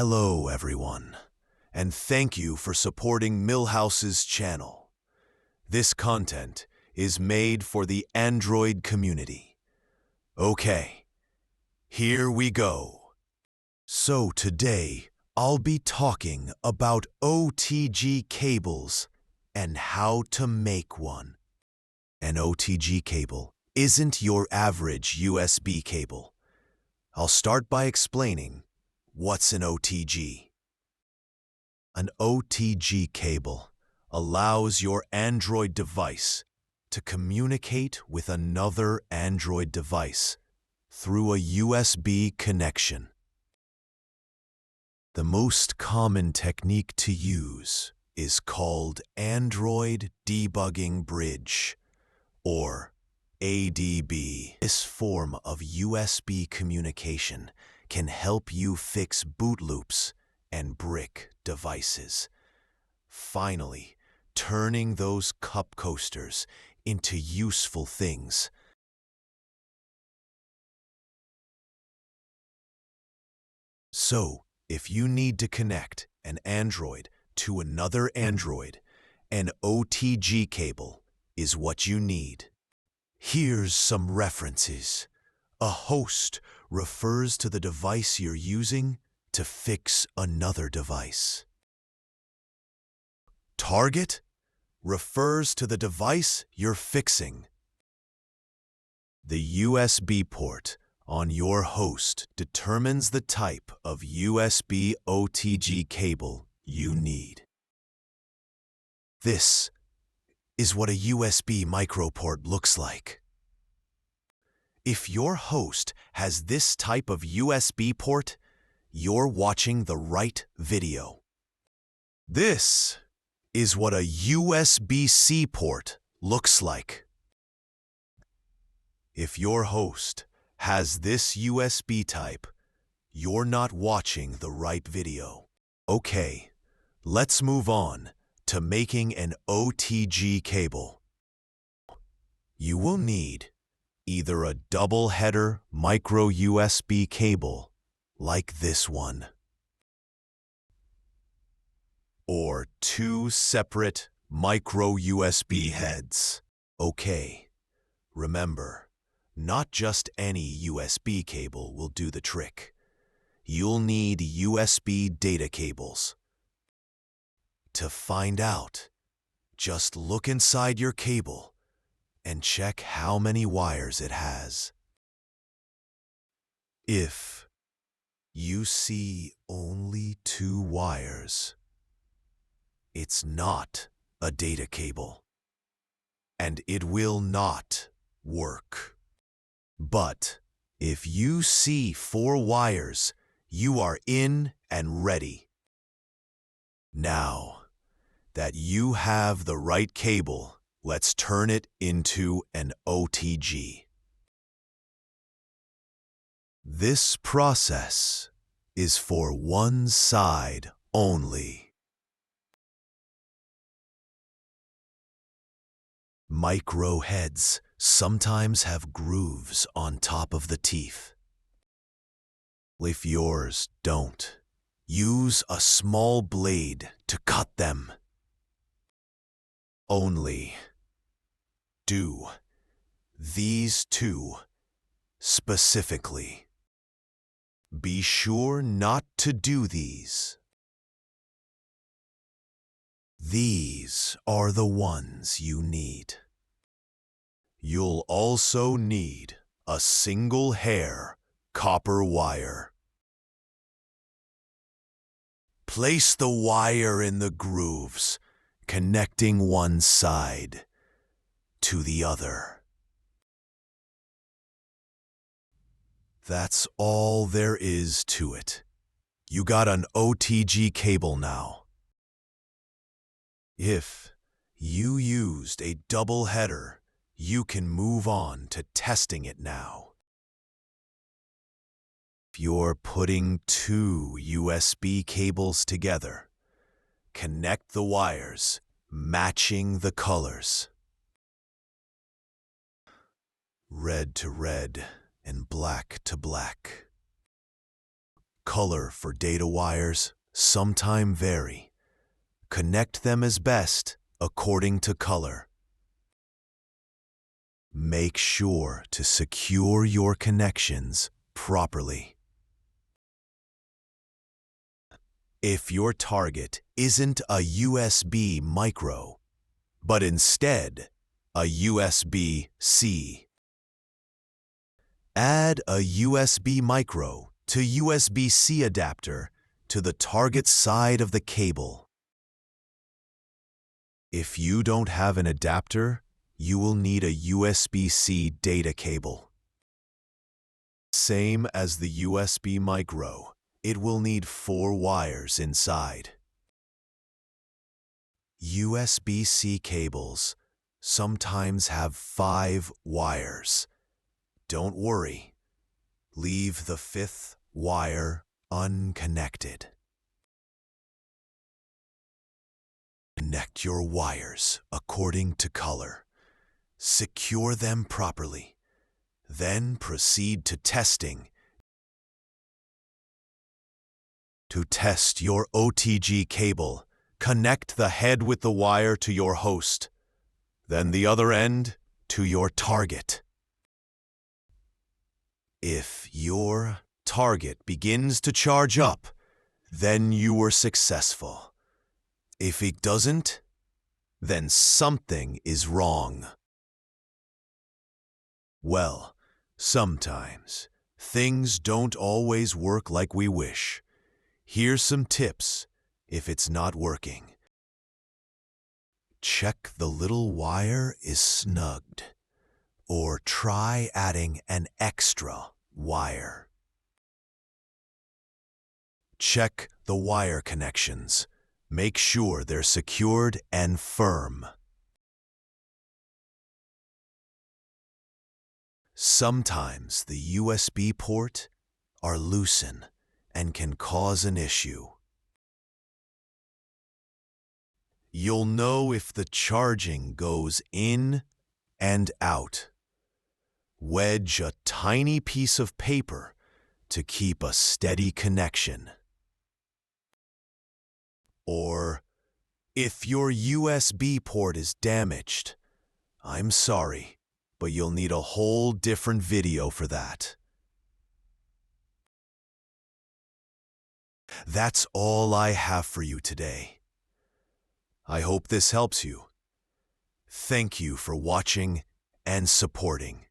Hello, everyone, and thank you for supporting Millhouse's channel. This content is made for the Android community. Okay, here we go. So today, I'll be talking about OTG cables and how to make one. An OTG cable isn't your average USB cable. I'll start by explaining what's an OTG. An OTG cable allows your Android device to communicate with another Android device through a USB connection. The most common technique to use is called Android Debugging Bridge, or ADB. This form of USB communication can help you fix boot loops and brick devices, finally turning those cup coasters into useful things. So, if you need to connect an Android to another Android, an OTG cable is what you need. Here's some references. A host refers to the device you're using to fix another device. Target refers to the device you're fixing. The USB port on your host determines the type of USB OTG cable you need. This is what a USB micro port looks like. If your host has this type of USB port, you're watching the right video. This is what a USB-C port looks like. If your host has this USB type, you're not watching the right video. Okay, let's move on to making an OTG cable. You will need either a double-header micro USB cable, like this one, or two separate micro USB heads. Okay, remember, not just any USB cable will do the trick. You'll need USB data cables. To find out, just look inside your cable and check how many wires it has. If you see only 2 wires, it's not a data cable, and it will not work. But if you see 4 wires, you are in and ready. Now that you have the right cable, let's turn it into an OTG. This process is for one side only. Micro heads sometimes have grooves on top of the teeth. If yours don't, use a small blade to cut them. Only do these 2 specifically. Be sure not to do these. These are the ones you need. You'll also need a single hair copper wire. Place the wire in the grooves, connecting one side to the other. That's all there is to it. You got an OTG cable now. If you used a double header, you can move on to testing it now. If you're putting 2 USB cables together, connect the wires, matching the colors. Red to red and black to black. color for data wires sometimes vary. Connect them as best according to color. Make sure to secure your connections properly. If your target isn't a USB micro, but instead a USB-C, add a USB micro to USB-C adapter to the target side of the cable. If you don't have an adapter, you will need a USB-C data cable. Same as the USB micro, it will need 4 wires inside. USB-C cables sometimes have 5 wires. Don't worry, leave the 5th wire unconnected. Connect your wires according to color. Secure them properly. Then proceed to testing. To test your OTG cable, connect the head with the wire to your host, then the other end to your target. If your target begins to charge up, then you were successful. If it doesn't, then something is wrong. Well, sometimes things don't always work like we wish. Here's some tips if it's not working. Check the little wire is snugged, or try adding an extra wire. Check the wire connections. Make sure they're secured and firm. Sometimes the USB port are loosen and can cause an issue. You'll know if the charging goes in and out. Wedge a tiny piece of paper to keep a steady connection. Or, if your USB port is damaged, I'm sorry, but you'll need a whole different video for that. That's all I have for you today. I hope this helps you. Thank you for watching and supporting.